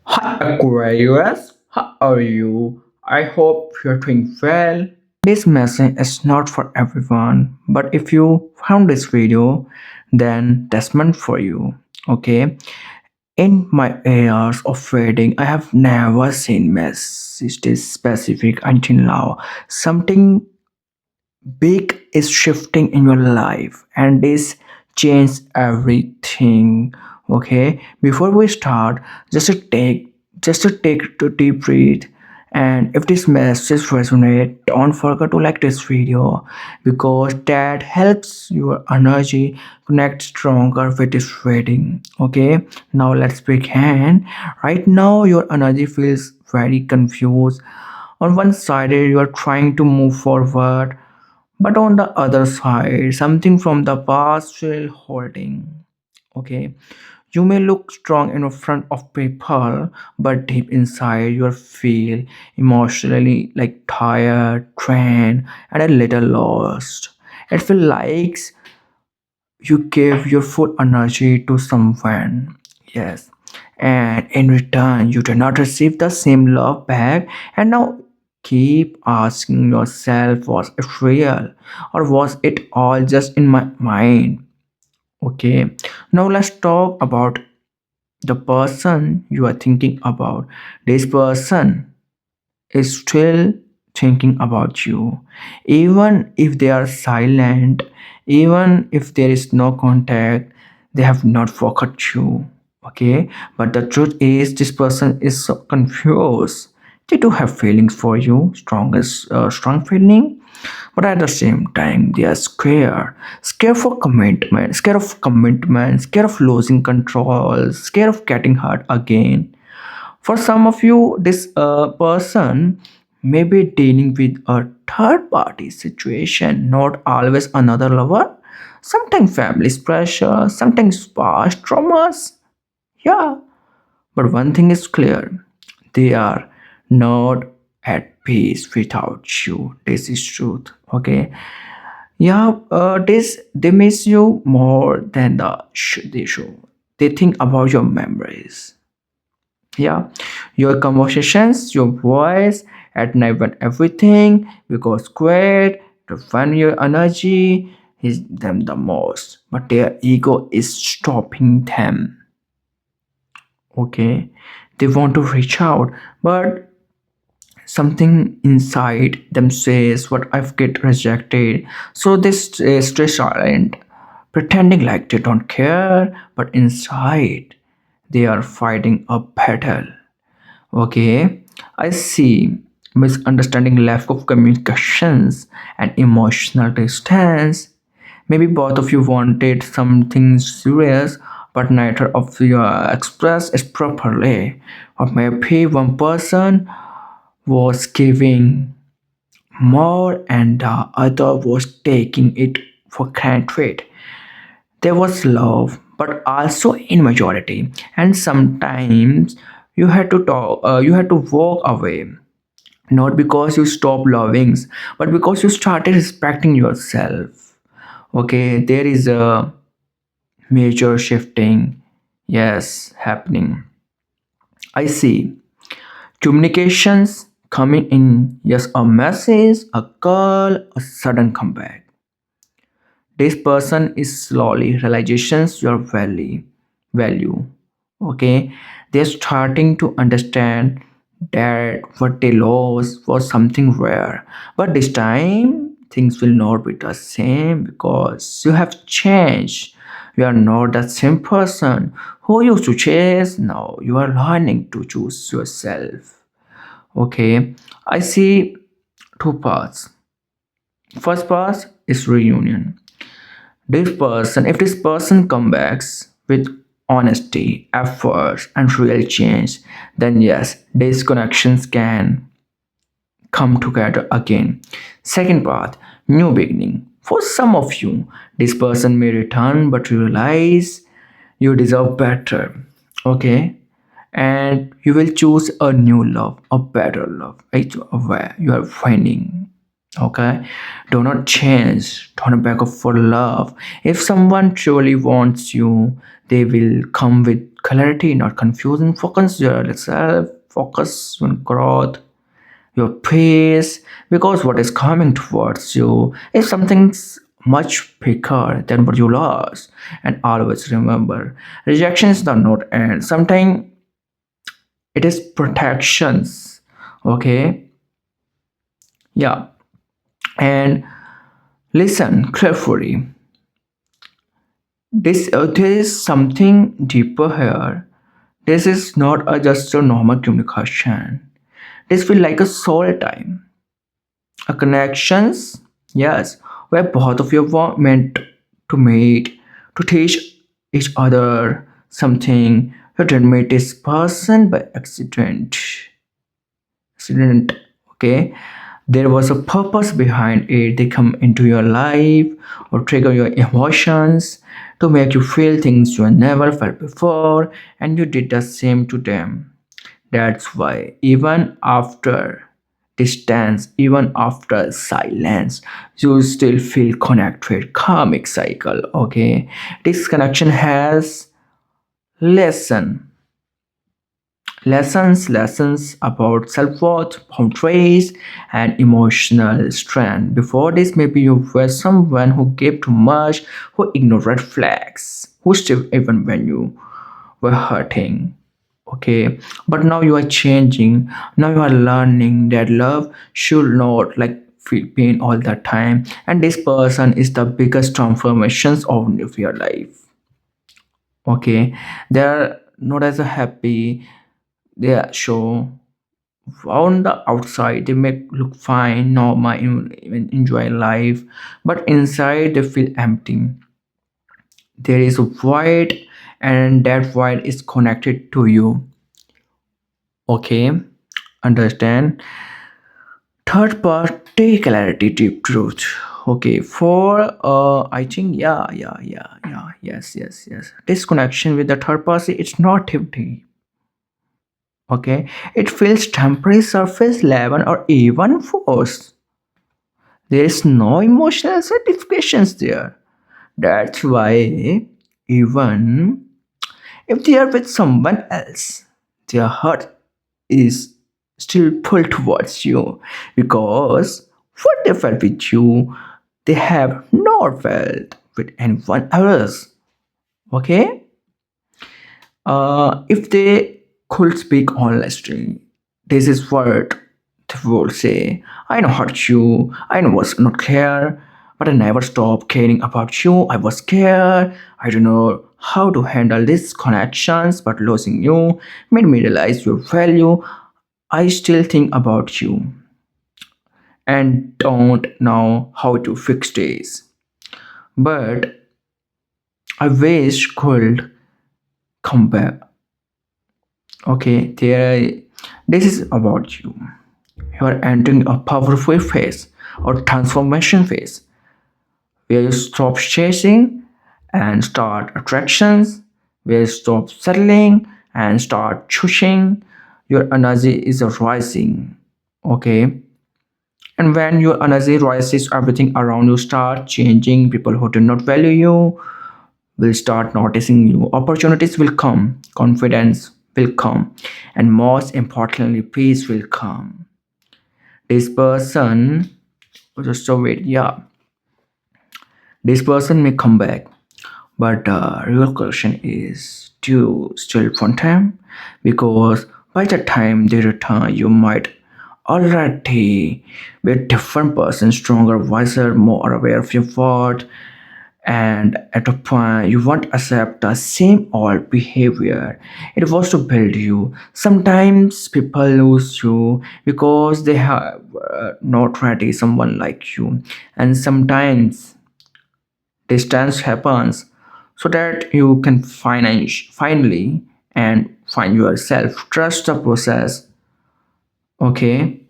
Hi Aquarius, how are you? I hope you're doing well. This message is not for everyone, but if you found this video, then that's meant for you. Okay? In my years of trading, I have never seen message this specific until now. Something big is shifting in your life, and this change everything. Okay, before we start, just to take a deep breath. And if this message resonate, don't forget to like this video, because that helps your energy connect stronger with this reading. Okay, now let's begin. Right now your energy feels very confused. On one side you are trying to move forward, but on the other side, something from the past still holding. Okay, you may look strong in front of people, but deep inside you feel emotionally like tired, drained, and a little lost. It feels like you gave your full energy to someone. Yes. And in return, you did not receive the same love back. And now keep asking yourself, was it real? Or was it all just in my mind? Okay. Now let's talk about the person you are thinking about. This person is still thinking about you, even if they are silent, even if there is no contact. They have not forgot you. Okay, but the truth is this person is so confused. They do have feelings for you, strong feeling, but at the same time they are scared for commitment, scared of losing control, scared of getting hurt again. For some of you, this person may be dealing with a third party situation, not always another lover. Sometimes family's pressure, sometimes past traumas. Yeah, but one thing is clear, they are not at peace without you. This is truth. Okay. Yeah, this they miss you more than they show. They think about your memories, yeah, your conversations, your voice at night when everything because quiet to find your energy is them the most, but their ego is stopping them. Okay, they want to reach out, but something inside them says what I've get rejected, so they stay silent, pretending like they don't care, but inside they are fighting a battle. Okay, I see misunderstanding, lack of communications, and emotional distance. Maybe both of you wanted something serious, but neither of you expressed it properly. Or maybe one person was giving more and the other was taking it for granted. There was love, but also immaturity, and sometimes you had to walk away, not because you stopped loving, but because you started respecting yourself. Okay, there is a major shifting, yes, happening. I see communications coming in, yes, a message, a call, a sudden comeback. This person is slowly realizations your value. Okay, they're starting to understand that what they lost was something rare, but this time things will not be the same because you have changed. You are not that same person who used to chase. Now you are learning to choose yourself. Okay, I see two paths. First path is reunion. If this person comes back with honesty, efforts, and real change, then yes, these connections can come together again. Second path, new beginning. For some of you, this person may return but realize you deserve better. Okay? And you will choose a new love, a better love, right? Where you are finding. Okay, do not change, do not beg up for love. If someone truly wants you, they will come with clarity, not confusion. Focus yourself, focus on growth, your pace, because what is coming towards you is something's much bigger than what you lost. And always remember, rejection is the not end. Sometimes it is protections. Okay, yeah, and listen carefully. There is something deeper here. This is not just a normal communication. This feels like a soul time, a connections. Yes, where both of you were meant to meet, to teach each other something. You didn't meet this person by accident. Okay, there was a purpose behind it. They come into your life or trigger your emotions to make you feel things you never felt before, and you did the same to them. That's why even after distance, even after silence, you still feel connected. Karmic cycle. Okay, this connection has lesson lessons about self-worth, boundaries, and emotional strength. Before this, maybe you were someone who gave too much, who ignored red flags, who stayed even when you were hurting. Okay, but now you are changing. Now you are learning that love should not like feel pain all the time, and this person is the biggest transformations of your life. Okay, they are not as a happy, they show on the outside they make look fine, normal, even enjoy life, but inside they feel empty. There is a void, and that void is connected to you. Okay, understand. Third party clarity, deep truth. Okay, for I think, yes, this connection with the third party, it's not deep. Okay, it feels temporary, surface level, or even forced. There is no emotional certifications there. That's why even if they are with someone else, their heart is still pulled towards you, because what they felt with you, they have not felt with anyone else. Okay, if they could speak honestly, this is what they would say. I know hurt you, I know was not clear, but I never stopped caring about you. I was scared. I don't know how to handle these connections, but losing you made me realize your value. I still think about you and don't know how to fix this. But I wish could come back. Okay, this is about you. You are entering a powerful phase or transformation phase where you stop chasing and start attractions, where you stop settling and start choosing. Your energy is rising. Okay, and when your energy rises, everything around you start changing. People who do not value you will start noticing you. Opportunities will come, confidence will come, and most importantly, peace will come. This person, just so wait, yeah, this person may come back, but the real question is, do you still want them? Because by the time they return, you might already be a different person, stronger, wiser, more aware of your worth, and at a point you won't accept the same old behavior. It was to build you. Sometimes people lose you because they have not ready someone like you, and sometimes distance happens so that you can finally and find yourself. Trust the process. Okay,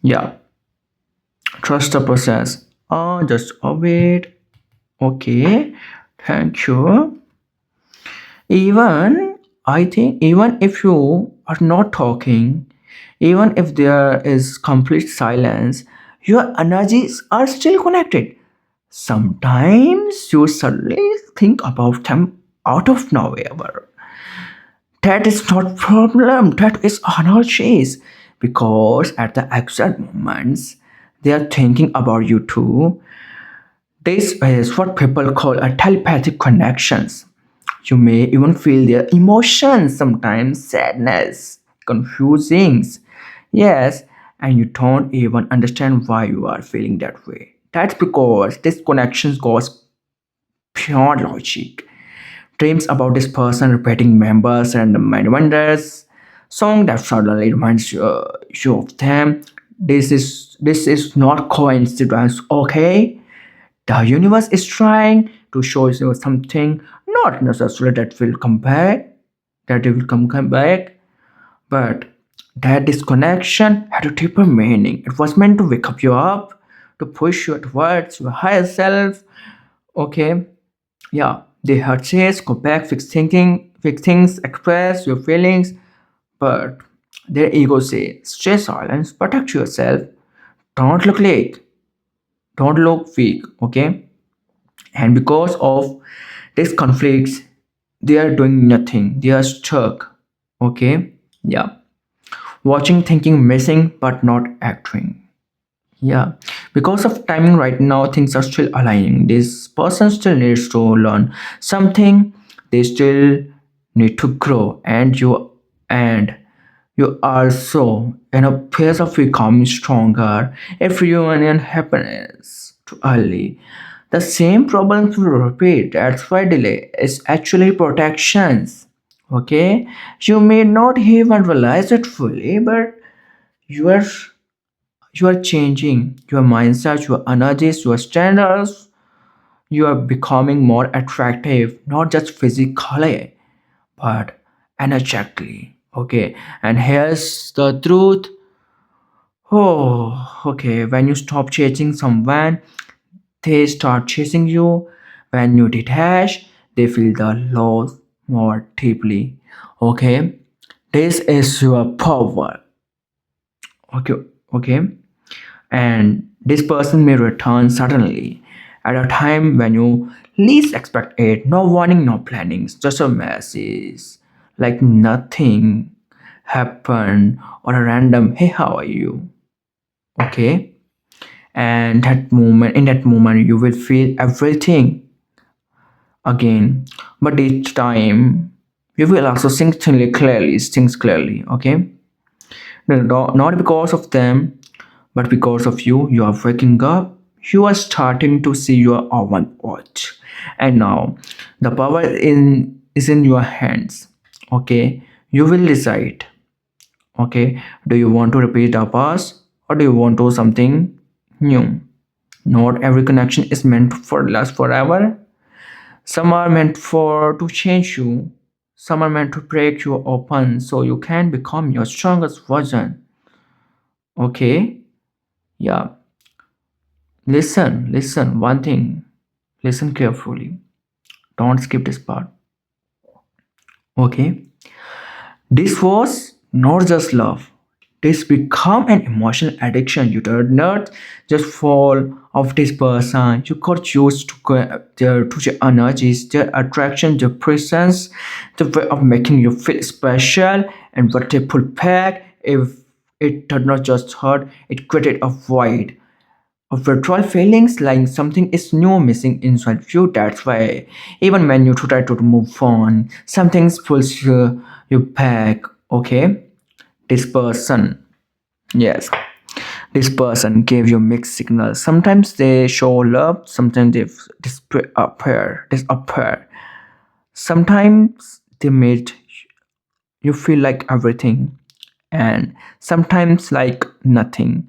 yeah, trust the process. Just wait. Okay, thank you. Even I think, even if you are not talking, even if there is complete silence, your energies are still connected. Sometimes you suddenly think about them out of nowhere. That is not problem. That is energies. Because at the exact moments they are thinking about you too. This is what people call a telepathic connections. You may even feel their emotions, sometimes sadness, confusings. Yes, and you don't even understand why you are feeling that way. That's because this connection goes beyond logic. Dreams about this person repeating members and mind wonders, song that suddenly reminds you of them. This is not coincidence, okay? The universe is trying to show you something, not necessarily that will come back, that it will come back, but that disconnection had a deeper meaning. It was meant to wake up you up, to push you towards your higher self. Okay, yeah, they had says go back, fix thinking, fix things, express your feelings, but their ego says stay silent, protect yourself, don't look late, don't look weak. Okay, and because of these conflicts they are doing nothing, they are stuck. Okay, yeah, watching, thinking, missing, but not acting. Yeah, because of timing right now, things are still aligning. This person still needs to learn something. They still need to grow, and you also in a phase of becoming stronger. If reunion happens too early, the same problems will repeat. That's why delay is actually protections. Okay, you may not even realize it fully, but you are you are changing your mindset, your energies, your standards. You are becoming more attractive, not just physically, but energetically. Okay, and here's the truth. Oh, okay. When you stop chasing someone, they start chasing you. When you detach, they feel the loss more deeply. Okay, this is your power. Okay, okay. And this person may return suddenly at a time when you least expect it. No warning, no plannings, just a message like nothing happened, or a random hey, how are you? Okay, and in that moment you will feel everything again, but each time you will also think clearly. Okay, not because of them, but because of you. You are waking up, you are starting to see your own watch, and now the power is in your hands. Okay, you will decide. Okay, do you want to repeat the past, or do you want to something new? Not every connection is meant for last forever. Some are meant for to change you. Some are meant to break you open so you can become your strongest version. Okay? Yeah. Listen, one thing. Listen carefully. Don't skip this part. Okay? This was not just love. This become an emotional addiction. You did not just fall off this person. You got used to their energies, their attraction, their presence, the way of making you feel special, and what they pull back. If it did not just hurt, it created a void of withdrawal feelings like something is new missing inside you. That's why even when you try to move on, something pulls you back. Okay, this person, yes, this person gave you mixed signals. Sometimes they show love, sometimes they disappear. Sometimes they made you feel like everything, and sometimes like nothing.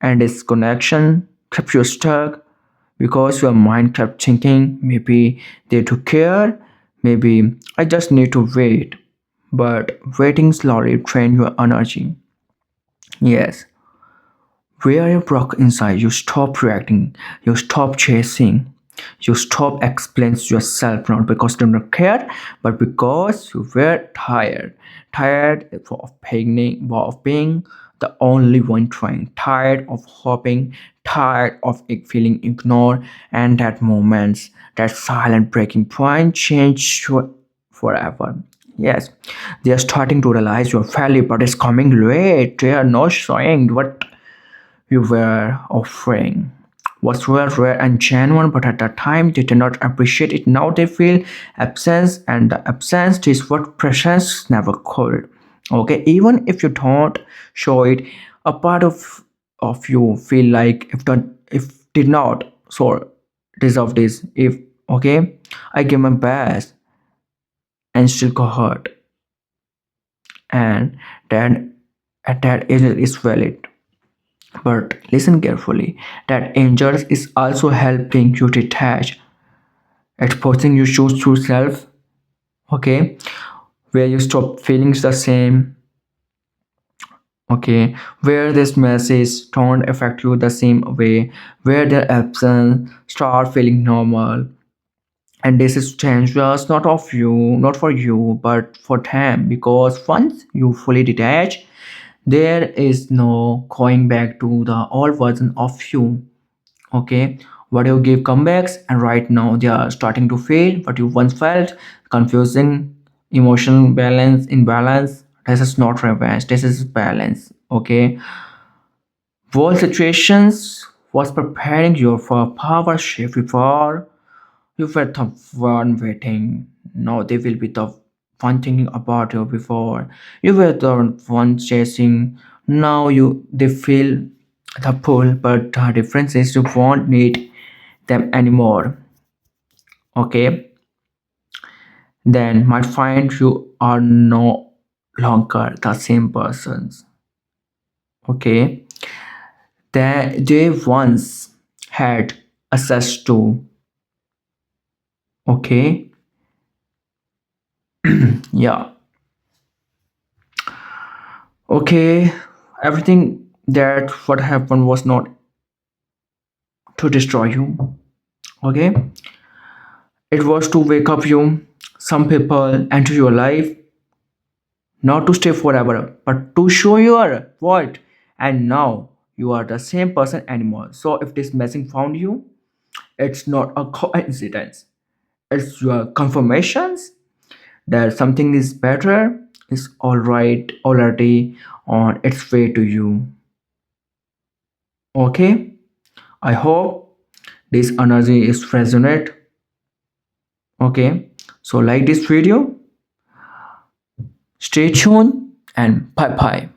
And this connection kept you stuck because your mind kept thinking maybe they took care, maybe I just need to wait. But waiting slowly drained your energy. Yes, where you broke inside, you stop reacting, you stop chasing, you stop explaining yourself not because you don't care, but because you were tired. Tired of being the only one trying, tired of hoping, tired of feeling ignored, and that moments, that silent breaking point changed you forever. Yes, they are starting to realize your value, but it's coming late. They are not showing what you were offering was real, rare, and genuine, but at that time they did not appreciate it. Now they feel absence, and the absence is what presence never could. Okay, even if you don't show it, a part of you feel like if did not so deserve this. If okay, I give my best and still got hurt, and then at that age is valid. But listen carefully, that anger is also helping you detach. It's forcing you to choose true self, okay? Where you stop feeling the same, okay? Where this message don't affect you the same way, where their absence start feeling normal. And this is dangerous not of you, not for you, but for them. Because once you fully detach, there is no going back to the old version of you. Okay, what you give comebacks, and right now they are starting to feel what you once felt. Confusing, emotional balance, imbalance. This is not revenge, this is balance. Okay, world situations was preparing you for a power shift. Before you were the one waiting, now they will be the one thinking about you. Before you were the one chasing, now you they feel the pull. But the difference is you won't need them anymore. Okay, then might find you are no longer the same persons. Okay, that they once had access to. Okay, yeah, okay, everything that what happened was not to destroy you. Okay, it was to wake up you. Some people enter your life not to stay forever, but to show your worth. And now you are the same person anymore. So if this message found you, it's not a coincidence. It's your confirmations that something is better, is all right, already on its way to you. Okay, I hope this energy is resonate. Okay, so like this video, stay tuned and bye bye.